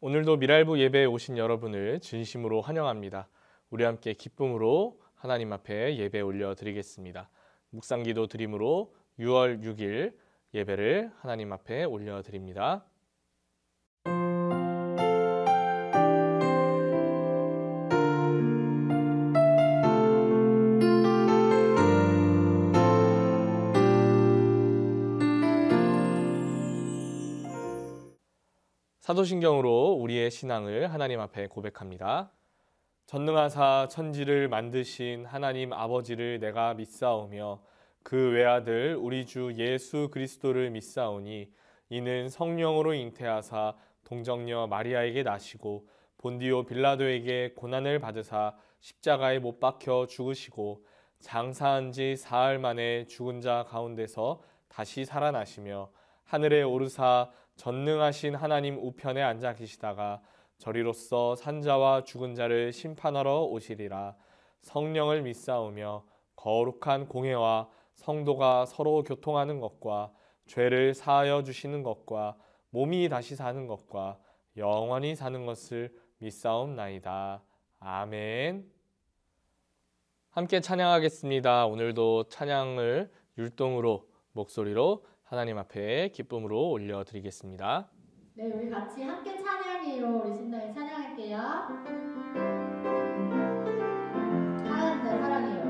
오늘도 미랄부 예배에 오신 여러분을 진심으로 환영합니다. 우리 함께 기쁨으로 하나님 앞에 예배 올려드리겠습니다. 묵상기도 드림으로 6월 6일 예배를 하나님 앞에 올려드립니다. 사도신경으로 우리의 신앙을 하나님 앞에 고백합니다. 전능하사 천지를 만드신 하나님 아버지를 내가 믿사오며 그 외아들 우리 주 예수 그리스도를 믿사오니 이는 성령으로 잉태하사 동정녀 마리아에게 나시고 본디오 빌라도에게 고난을 받으사 십자가에 못 박혀 죽으시고 장사한 지 사흘 만에 죽은 자 가운데서 다시 살아나시며 하늘에 오르사 전능하신 하나님 우편에 앉아 계시다가 저리로서 산자와 죽은 자를 심판하러 오시리라. 성령을 믿사오며 거룩한 공회와 성도가 서로 교통하는 것과 죄를 사하여 주시는 것과 몸이 다시 사는 것과 영원히 사는 것을 믿사옵나이다. 아멘. 함께 찬양하겠습니다. 오늘도 찬양을 율동으로 목소리로 하나님 앞에 기쁨으로 올려드리겠습니다. 네, 우리 같이 함께 찬양해요. 우리 신나게 찬양할게요. 하나님 날 사랑해요.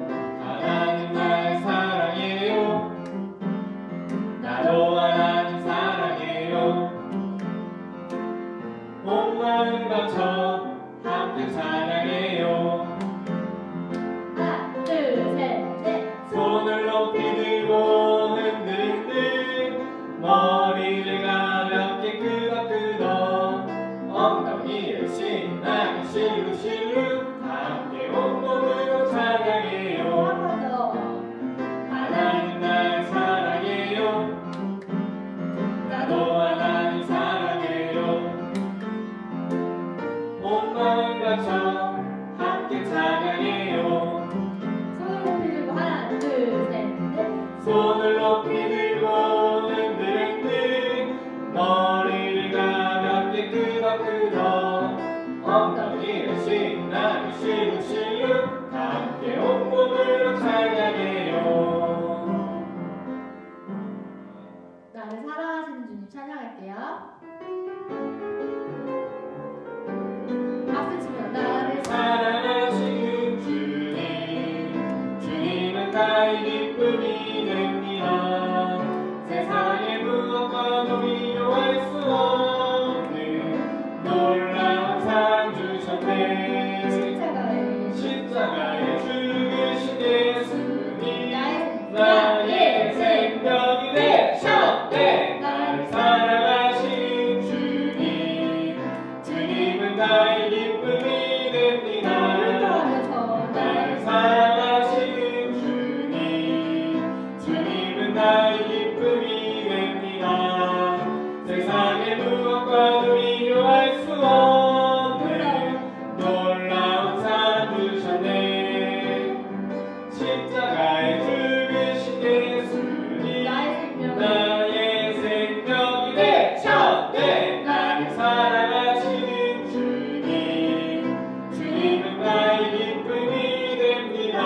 하나님 날 사랑해요. 나도 하나님 사랑해요. 온 마음 바쳐 함께 찬양해요. 하나, 둘, 셋, 넷. 손을 높이 들고 흔들흔들 머리를 가볍게 끄덕끄덕 엉덩이를 신나게 실룩실룩 함께 온몸으로 찬양해요. 한 번 더. 하나님 날 사랑해요. 나도 하나님 사랑해요. 온 마음 바쳐 함께 찬양해요. 손을 높이 들고 하나, 둘, 셋, 넷. 손을 높이 들고 흔들흔들 머리를 가볍게 끄덕끄덕 엉덩이를 신나게 실룩실룩 함께 온몸으로 찬양해요. 나를 사랑하시는 주님 찬양할게요. 박수 치면 나를 사랑하시는 주님, 주님은 나의 기쁨이 됩니다. 세상의 무엇과도 비교할 수 없는 놀라운 사랑 주셨네. 십자가에 죽으신 예수님, 나의 생명이 되셨네. 나를 사랑하신 주님, 주님은 나의 기쁨이 됩니다. 나를 사랑하시는 주님, 주님은 나의 기쁨이 됩니다. 세상의 무엇과도 비교할 수 없는 놀라운 사랑 주셨네. 십자가에 죽으신 예수님, 나의 생명이 되셨네. 나를 사랑하시는 주님, 주님은 나의 기쁨이 됩니다.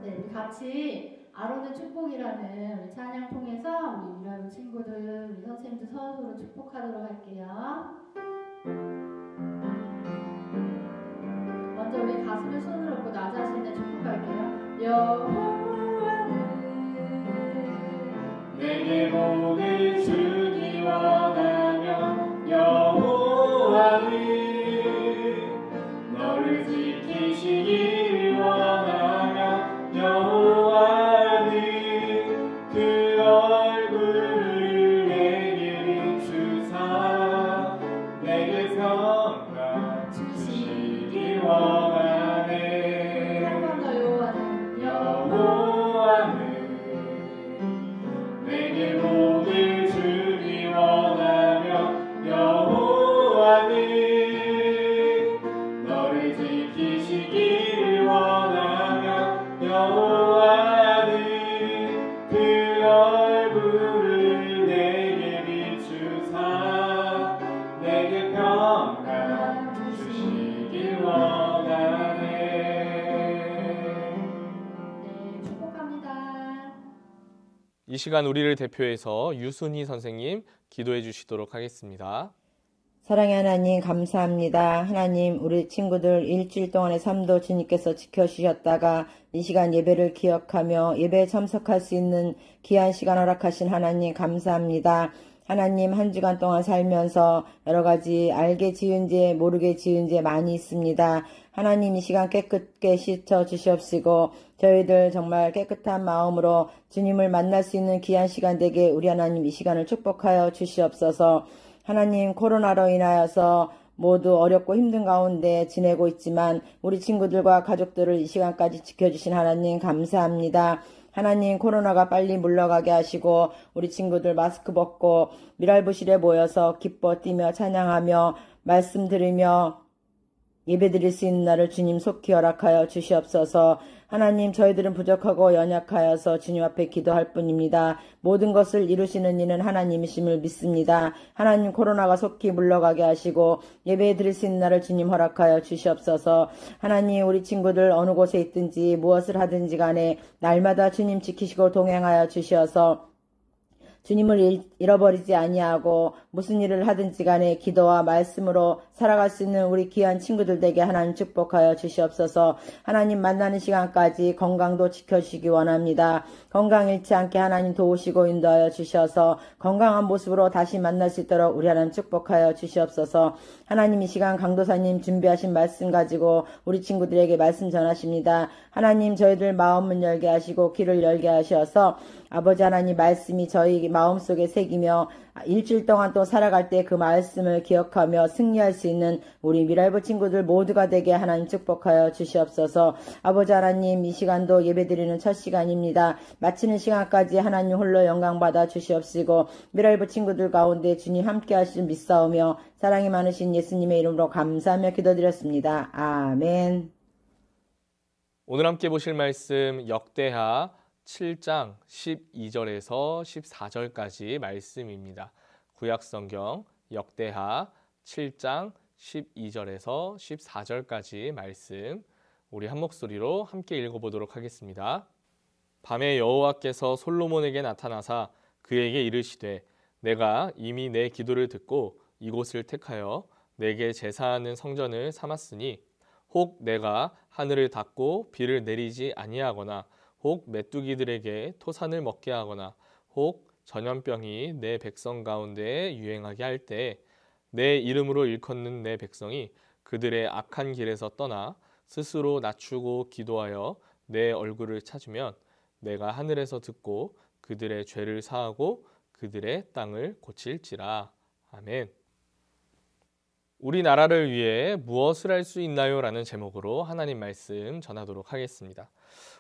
네, 우리 같이 아론의 축복이라는 우리 찬양 통해서 우리 미라루 친구들, 우리 선생님들 서로 축복하도록 할게요. 먼저 우리 가슴에 손을 얹고 나 자신을 축복할게요. 여호와는 내게 복을 주기 원하며 여호와는 너를 지키시길 원하며 여호와는 그 얼굴을 내게 비추사 내게 평강 주시길 원하네. 한 번 더 여호와는 여호와는 내게 복을 주기 원하며 여호와는 너를 지키시길 원하며 여호와는 그 얼굴을 내게 이 시간 우리를 대표해서 유순희 선생님 기도해 주시도록 하겠습니다. 사랑의 하나님 감사합니다. 하나님 우리 친구들 일주일 동안의 삶도 주님께서 지켜주셨다가 이 시간 예배를 기억하며 예배에 참석할 수 있는 귀한 시간 허락하신 하나님 감사합니다. 하나님 한 주간 동안 살면서 여러 가지 알게 지은 죄 모르게 지은 죄 많이 있습니다. 하나님 이 시간 깨끗게 씻어 주시옵시고 저희들 정말 깨끗한 마음으로 주님을 만날 수 있는 귀한 시간 되게 우리 하나님 이 시간을 축복하여 주시옵소서. 하나님 코로나로 인하여서 모두 어렵고 힘든 가운데 지내고 있지만 우리 친구들과 가족들을 이 시간까지 지켜주신 하나님 감사합니다. 하나님 코로나가 빨리 물러가게 하시고 우리 친구들 마스크 벗고 미랄부실에 모여서 기뻐 뛰며 찬양하며 말씀 들으며 예배드릴 수 있는 날을 주님 속히 허락하여 주시옵소서. 하나님 저희들은 부족하고 연약하여서 주님 앞에 기도할 뿐입니다. 모든 것을 이루시는 이는 하나님이심을 믿습니다. 하나님 코로나가 속히 물러가게 하시고 예배 드릴 수 있는 날을 주님 허락하여 주시옵소서. 하나님 우리 친구들 어느 곳에 있든지 무엇을 하든지 간에 날마다 주님 지키시고 동행하여 주시어서 주님을 잃어버리지 아니하고 무슨 일을 하든지 간에 기도와 말씀으로 살아갈 수 있는 우리 귀한 친구들 되게 하나님 축복하여 주시옵소서. 하나님 만나는 시간까지 건강도 지켜주시기 원합니다. 건강 잃지 않게 하나님 도우시고 인도하여 주셔서 건강한 모습으로 다시 만날 수 있도록 우리 하나님 축복하여 주시옵소서. 하나님 이 시간 강도사님 준비하신 말씀 가지고 우리 친구들에게 말씀 전하십니다. 하나님 저희들 마음을 열게 하시고 귀를 열게 하셔서 아버지 하나님 말씀이 저희 마음속에 새기며 일주일 동안 또 살아갈 때 그 말씀을 기억하며 승리할 수 있는 우리 미랄부 친구들 모두가 되게 하나님 축복하여 주시옵소서. 아버지 하나님 이 시간도 예배드리는 첫 시간입니다. 마치는 시간까지 하나님 홀로 영광 받아 주시옵시고 미랄부 친구들 가운데 주님 함께 하시는 믿사오며 사랑이 많으신 예수님의 이름으로 감사하며 기도드렸습니다. 아멘. 오늘 함께 보실 말씀 역대하 7장 12절에서 14절까지 말씀입니다. 구약성경 역대하 7장 12절에서 14절까지 말씀 우리 한 목소리로 함께 읽어보도록 하겠습니다. 밤에 여호와께서 솔로몬에게 나타나사 그에게 이르시되 내가 이미 내 기도를 듣고 이곳을 택하여 내게 제사하는 성전을 삼았으니 혹 내가 하늘을 닫고 비를 내리지 아니하거나 혹 메뚜기들에게 토산을 먹게 하거나 혹 전염병이 내 백성 가운데 유행하게 할 때 내 이름으로 일컫는 내 백성이 그들의 악한 길에서 떠나 스스로 낮추고 기도하여 내 얼굴을 찾으면 내가 하늘에서 듣고 그들의 죄를 사하고 그들의 땅을 고칠지라. 아멘. 우리나라를 위해 무엇을 할 수 있나요? 라는 제목으로 하나님 말씀 전하도록 하겠습니다.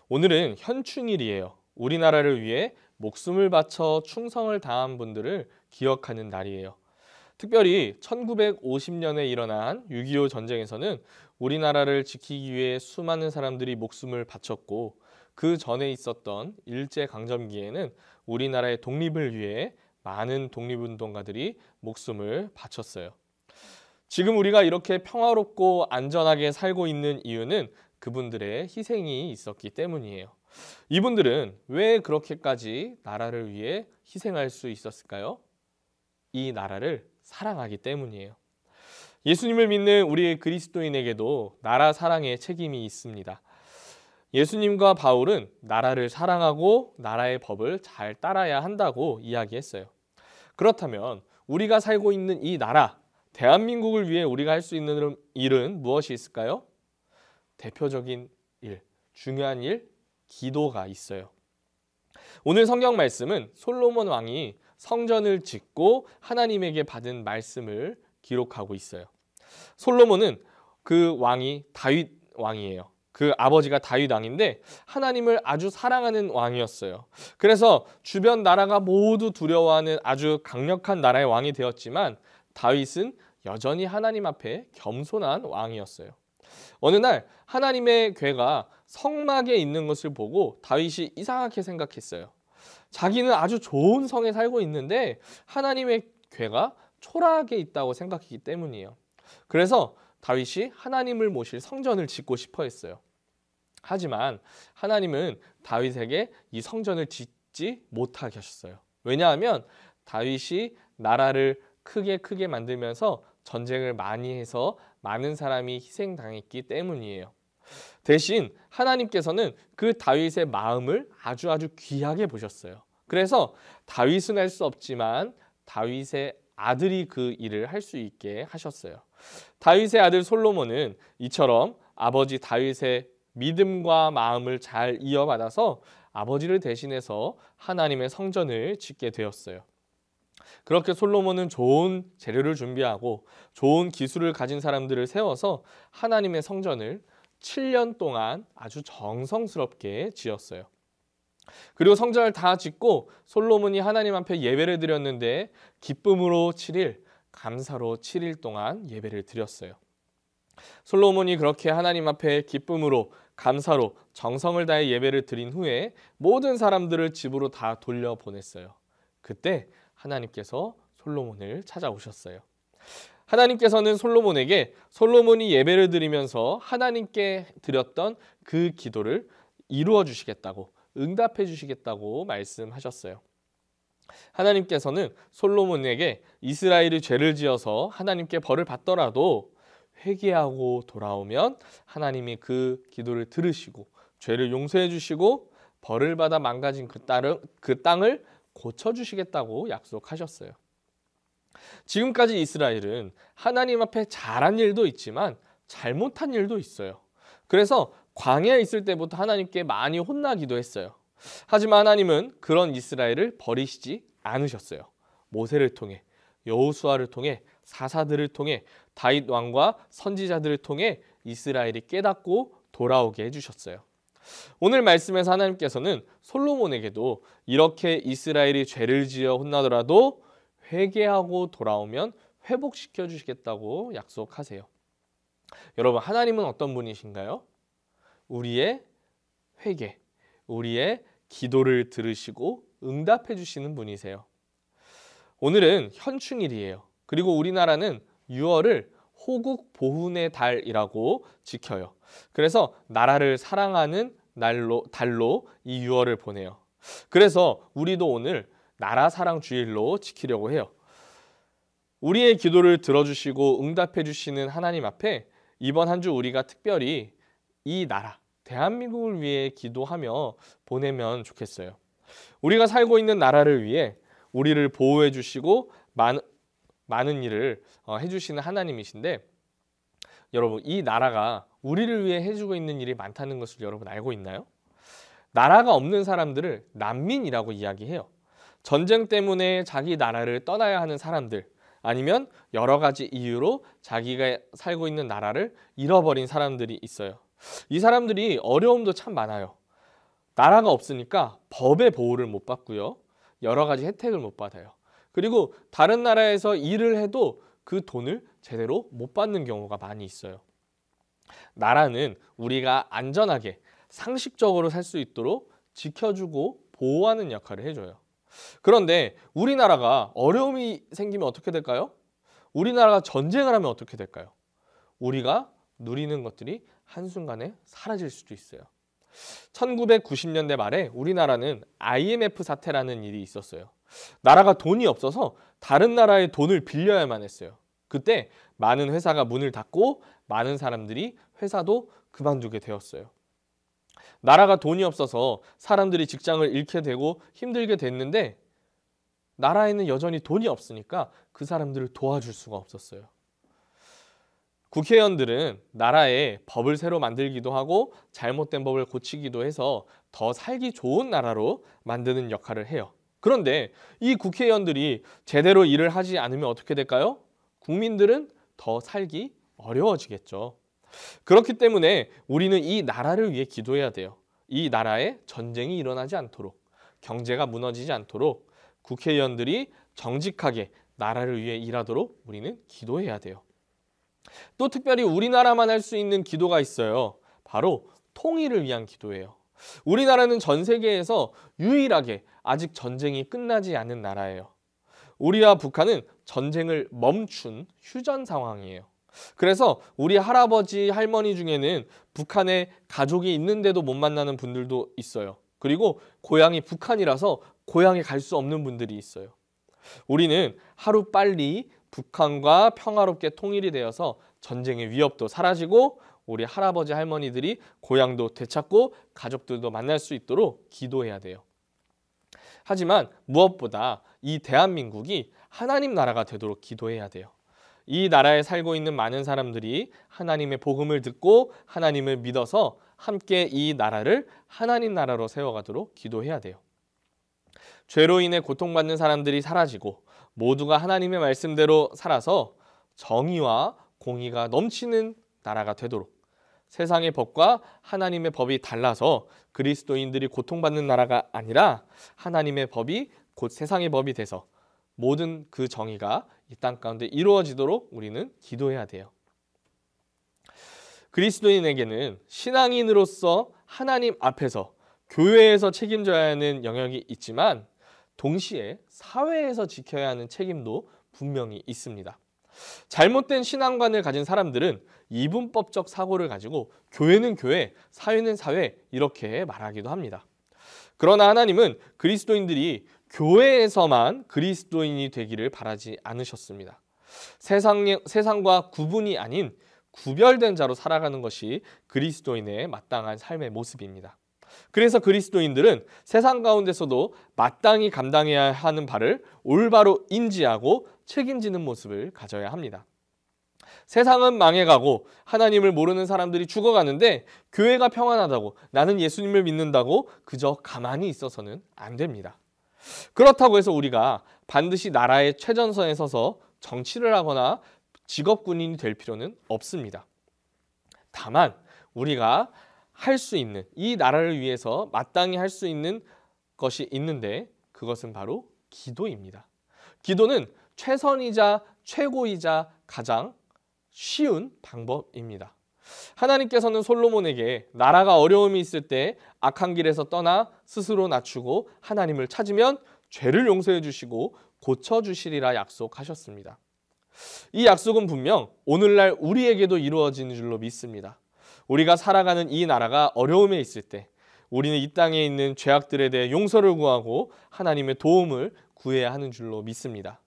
오늘은 현충일이에요. 우리나라를 위해 목숨을 바쳐 충성을 다한 분들을 기억하는 날이에요. 특별히 1950년에 일어난 6.25 전쟁에서는 우리나라를 지키기 위해 수많은 사람들이 목숨을 바쳤고 그 전에 있었던 일제강점기에는 우리나라의 독립을 위해 많은 독립운동가들이 목숨을 바쳤어요. 지금 우리가 이렇게 평화롭고 안전하게 살고 있는 이유는 그분들의 희생이 있었기 때문이에요. 이분들은 왜 그렇게까지 나라를 위해 희생할 수 있었을까요? 이 나라를 사랑하기 때문이에요. 예수님을 믿는 우리 그리스도인에게도 나라 사랑의 책임이 있습니다. 예수님과 바울은 나라를 사랑하고 나라의 법을 잘 따라야 한다고 이야기했어요. 그렇다면 우리가 살고 있는 이 나라, 대한민국을 위해 우리가 할 수 있는 일은 무엇이 있을까요? 대표적인 일, 중요한 일, 기도가 있어요. 오늘 성경 말씀은 솔로몬 왕이 성전을 짓고 하나님에게 받은 말씀을 기록하고 있어요. 솔로몬은 그 왕이 다윗 왕이에요. 그 아버지가 다윗 왕인데 하나님을 아주 사랑하는 왕이었어요. 그래서 주변 나라가 모두 두려워하는 아주 강력한 나라의 왕이 되었지만 다윗은 여전히 하나님 앞에 겸손한 왕이었어요. 어느 날 하나님의 궤가 성막에 있는 것을 보고 다윗이 이상하게 생각했어요. 자기는 아주 좋은 성에 살고 있는데 하나님의 궤가 초라하게 있다고 생각했기 때문이에요. 그래서 다윗이 하나님을 모실 성전을 짓고 싶어 했어요. 하지만 하나님은 다윗에게 이 성전을 짓지 못하게 하셨어요. 왜냐하면 다윗이 나라를 크게 만들면서 전쟁을 많이 해서 많은 사람이 희생당했기 때문이에요. 대신 하나님께서는 그 다윗의 마음을 아주 귀하게 보셨어요. 그래서 다윗은 할 수 없지만 다윗의 아들이 그 일을 할 수 있게 하셨어요. 다윗의 아들 솔로몬은 이처럼 아버지 다윗의 믿음과 마음을 잘 이어받아서 아버지를 대신해서 하나님의 성전을 짓게 되었어요. 그렇게 솔로몬은 좋은 재료를 준비하고 좋은 기술을 가진 사람들을 세워서 하나님의 성전을 7년 동안 아주 정성스럽게 지었어요. 그리고 성전을 다 짓고 솔로몬이 하나님 앞에 예배를 드렸는데 기쁨으로 7일, 감사로 7일 동안 예배를 드렸어요. 솔로몬이 그렇게 하나님 앞에 기쁨으로 감사로 정성을 다해 예배를 드린 후에 모든 사람들을 집으로 다 돌려보냈어요. 그때 하나님께서 솔로몬을 찾아오셨어요. 하나님께서는 솔로몬에게 솔로몬이 예배를 드리면서 하나님께 드렸던 그 기도를 이루어 주시겠다고, 응답해 주시겠다고 말씀하셨어요. 하나님께서는 솔로몬에게 이스라엘이 죄를 지어서 하나님께 벌을 받더라도 회개하고 돌아오면 하나님이 그 기도를 들으시고 죄를 용서해 주시고 벌을 받아 망가진 그 땅을 고쳐주시겠다고 약속하셨어요. 지금까지 이스라엘은 하나님 앞에 잘한 일도 있지만 잘못한 일도 있어요. 그래서 광야에 있을 때부터 하나님께 많이 혼나기도 했어요. 하지만 하나님은 그런 이스라엘을 버리시지 않으셨어요. 모세를 통해, 여호수아를 통해, 사사들을 통해, 다윗 왕과 선지자들을 통해 이스라엘이 깨닫고 돌아오게 해주셨어요. 오늘 말씀에서 하나님께서는 솔로몬에게도 이렇게 이스라엘이 죄를 지어 혼나더라도 회개하고 돌아오면 회복시켜 주시겠다고 약속하세요. 여러분, 하나님은 어떤 분이신가요? 우리의 회개, 우리의 기도를 들으시고 응답해 주시는 분이세요. 오늘은 현충일이에요. 그리고 우리나라는 6월을 호국 보훈의 달이라고 지켜요. 그래서 나라를 사랑하는 달로 이 6월을 보내요. 그래서 우리도 오늘 나라 사랑 주일로 지키려고 해요. 우리의 기도를 들어주시고 응답해 주시는 하나님 앞에 이번 한 주 우리가 특별히 이 나라, 대한민국을 위해 기도하며 보내면 좋겠어요. 우리가 살고 있는 나라를 위해 우리를 보호해 주시고 많은 일을 해주시는 하나님이신데, 여러분, 이 나라가 우리를 위해 해주고 있는 일이 많다는 것을 여러분 알고 있나요? 나라가 없는 사람들을 난민이라고 이야기해요. 전쟁 때문에 자기 나라를 떠나야 하는 사람들, 아니면 여러 가지 이유로 자기가 살고 있는 나라를 잃어버린 사람들이 있어요. 이 사람들이 어려움도 참 많아요. 나라가 없으니까 법의 보호를 못 받고요. 여러 가지 혜택을 못 받아요. 그리고 다른 나라에서 일을 해도 그 돈을 제대로 못 받는 경우가 많이 있어요. 나라는 우리가 안전하게 상식적으로 살 수 있도록 지켜주고 보호하는 역할을 해줘요. 그런데 우리나라가 어려움이 생기면 어떻게 될까요? 우리나라가 전쟁을 하면 어떻게 될까요? 우리가 누리는 것들이 한순간에 사라질 수도 있어요. 1990년대 말에 우리나라는 IMF 사태라는 일이 있었어요. 나라가 돈이 없어서 다른 나라의 돈을 빌려야만 했어요. 그때 많은 회사가 문을 닫고 많은 사람들이 회사도 그만두게 되었어요. 나라가 돈이 없어서 사람들이 직장을 잃게 되고 힘들게 됐는데 나라에는 여전히 돈이 없으니까 그 사람들을 도와줄 수가 없었어요. 국회의원들은 나라에 법을 새로 만들기도 하고 잘못된 법을 고치기도 해서 더 살기 좋은 나라로 만드는 역할을 해요. 그런데 이 국회의원들이 제대로 일을 하지 않으면 어떻게 될까요? 국민들은 더 살기 어려워지겠죠. 그렇기 때문에 우리는 이 나라를 위해 기도해야 돼요. 이 나라에 전쟁이 일어나지 않도록, 경제가 무너지지 않도록 국회의원들이 정직하게 나라를 위해 일하도록 우리는 기도해야 돼요. 또 특별히 우리나라만 할 수 있는 기도가 있어요. 바로 통일을 위한 기도예요. 우리나라는 전 세계에서 유일하게 아직 전쟁이 끝나지 않은 나라예요. 우리와 북한은 전쟁을 멈춘 휴전 상황이에요. 그래서 우리 할아버지, 할머니 중에는 북한에 가족이 있는데도 못 만나는 분들도 있어요. 그리고 고향이 북한이라서 고향에 갈 수 없는 분들이 있어요. 우리는 하루빨리 북한과 평화롭게 통일이 되어서 전쟁의 위협도 사라지고 우리 할아버지 할머니들이 고향도 되찾고 가족들도 만날 수 있도록 기도해야 돼요. 하지만 무엇보다 이 대한민국이 하나님 나라가 되도록 기도해야 돼요. 이 나라에 살고 있는 많은 사람들이 하나님의 복음을 듣고 하나님을 믿어서 함께 이 나라를 하나님 나라로 세워가도록 기도해야 돼요. 죄로 인해 고통받는 사람들이 사라지고 모두가 하나님의 말씀대로 살아서 정의와 공의가 넘치는 나라가 되도록, 세상의 법과 하나님의 법이 달라서 그리스도인들이 고통받는 나라가 아니라 하나님의 법이 곧 세상의 법이 돼서 모든 그 정의가 이 땅 가운데 이루어지도록 우리는 기도해야 돼요. 그리스도인에게는 신앙인으로서 하나님 앞에서 교회에서 책임져야 하는 영역이 있지만 동시에 사회에서 지켜야 하는 책임도 분명히 있습니다. 잘못된 신앙관을 가진 사람들은 이분법적 사고를 가지고 교회는 교회, 사회는 사회 이렇게 말하기도 합니다. 그러나 하나님은 그리스도인들이 교회에서만 그리스도인이 되기를 바라지 않으셨습니다. 세상과 구분이 아닌 구별된 자로 살아가는 것이 그리스도인의 마땅한 삶의 모습입니다. 그래서 그리스도인들은 세상 가운데서도 마땅히 감당해야 하는 바를 올바로 인지하고 책임지는 모습을 가져야 합니다. 세상은 망해가고 하나님을 모르는 사람들이 죽어가는데 교회가 평안하다고, 나는 예수님을 믿는다고 그저 가만히 있어서는 안 됩니다. 그렇다고 해서 우리가 반드시 나라의 최전선에 서서 정치를 하거나 직업군인이 될 필요는 없습니다. 다만 우리가 할 수 있는, 이 나라를 위해서 마땅히 할 수 있는 것이 있는데 그것은 바로 기도입니다. 기도는 최선이자 최고이자 가장 쉬운 방법입니다. 하나님께서는 솔로몬에게 나라가 어려움이 있을 때 악한 길에서 떠나 스스로 낮추고 하나님을 찾으면 죄를 용서해 주시고 고쳐주시리라 약속하셨습니다. 이 약속은 분명 오늘날 우리에게도 이루어지는 줄로 믿습니다. 우리가 살아가는 이 나라가 어려움에 있을 때 우리는 이 땅에 있는 죄악들에 대해 용서를 구하고 하나님의 도움을 구해야 하는 줄로 믿습니다.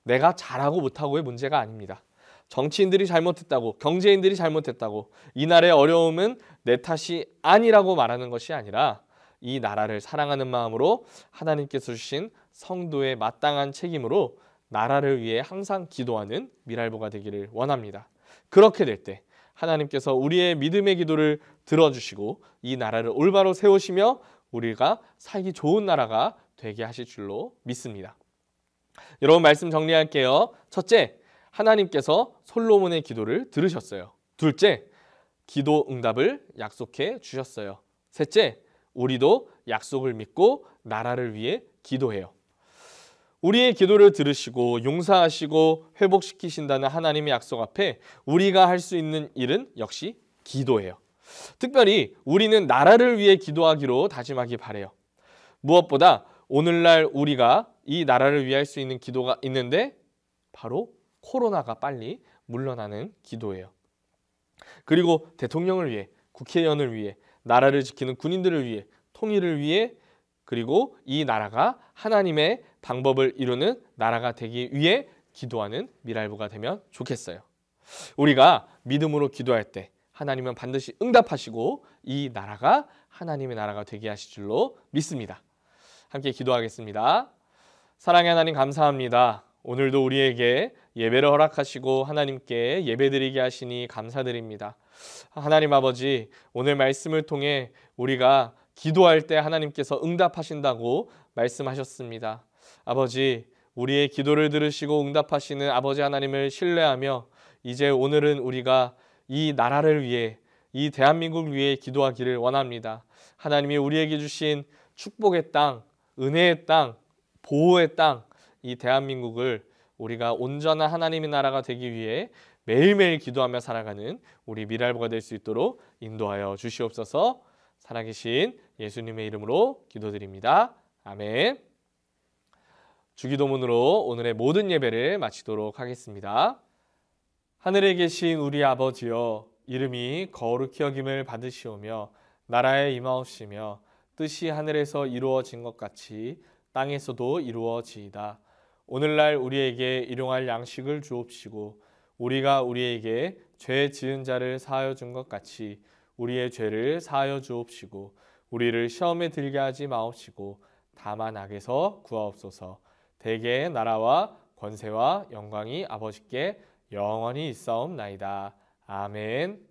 내가 잘하고 못하고의 문제가 아닙니다. 정치인들이 잘못했다고, 경제인들이 잘못했다고 이 나라의 어려움은 내 탓이 아니라고 말하는 것이 아니라 이 나라를 사랑하는 마음으로 하나님께서 주신 성도의 마땅한 책임으로 나라를 위해 항상 기도하는 미랄보가 되기를 원합니다. 그렇게 될 때 하나님께서 우리의 믿음의 기도를 들어주시고 이 나라를 올바로 세우시며 우리가 살기 좋은 나라가 되게 하실 줄로 믿습니다. 여러분, 말씀 정리할게요. 첫째, 하나님께서 솔로몬의 기도를 들으셨어요. 둘째, 기도 응답을 약속해 주셨어요. 셋째, 우리도 약속을 믿고 나라를 위해 기도해요. 우리의 기도를 들으시고 용서하시고 회복시키신다는 하나님의 약속 앞에 우리가 할 수 있는 일은 역시 기도예요. 특별히 우리는 나라를 위해 기도하기로 다짐하기 바라요. 무엇보다 오늘날 우리가 이 나라를 위해 할 수 있는 기도가 있는데 바로 코로나가 빨리 물러나는 기도예요. 그리고 대통령을 위해, 국회의원을 위해, 나라를 지키는 군인들을 위해, 통일을 위해, 그리고 이 나라가 하나님의 방법을 이루는 나라가 되기 위해 기도하는 미랄보가 되면 좋겠어요. 우리가 믿음으로 기도할 때 하나님은 반드시 응답하시고 이 나라가 하나님의 나라가 되게 하실 줄로 믿습니다. 함께 기도하겠습니다. 사랑의 하나님, 감사합니다. 오늘도 우리에게 예배를 허락하시고 하나님께 예배드리게 하시니 감사드립니다. 하나님 아버지, 오늘 말씀을 통해 우리가 기도할 때 하나님께서 응답하신다고 말씀하셨습니다. 아버지, 우리의 기도를 들으시고 응답하시는 아버지 하나님을 신뢰하며 이제 오늘은 우리가 이 나라를 위해, 이 대한민국을 위해 기도하기를 원합니다. 하나님이 우리에게 주신 축복의 땅, 은혜의 땅, 보호의 땅, 이 대한민국을 우리가 온전한 하나님의 나라가 되기 위해 매일매일 기도하며 살아가는 우리 미랄보가 될 수 있도록 인도하여 주시옵소서. 살아계신 예수님의 이름으로 기도드립니다. 아멘. 주기도문으로 오늘의 모든 예배를 마치도록 하겠습니다. 하늘에 계신 우리 아버지여, 이름이 거룩히 여김을 받으시오며 나라에 임하옵시며 뜻이 하늘에서 이루어진 것 같이 땅에서도 이루어지이다. 오늘날 우리에게 일용할 양식을 주옵시고 우리가 우리에게 죄 지은 자를 사하여 준 것 같이 우리의 죄를 사하여 주옵시고 우리를 시험에 들게 하지 마옵시고 다만 악에서 구하옵소서. 대개의 나라와 권세와 영광이 아버지께 영원히 있사옵나이다. 아멘.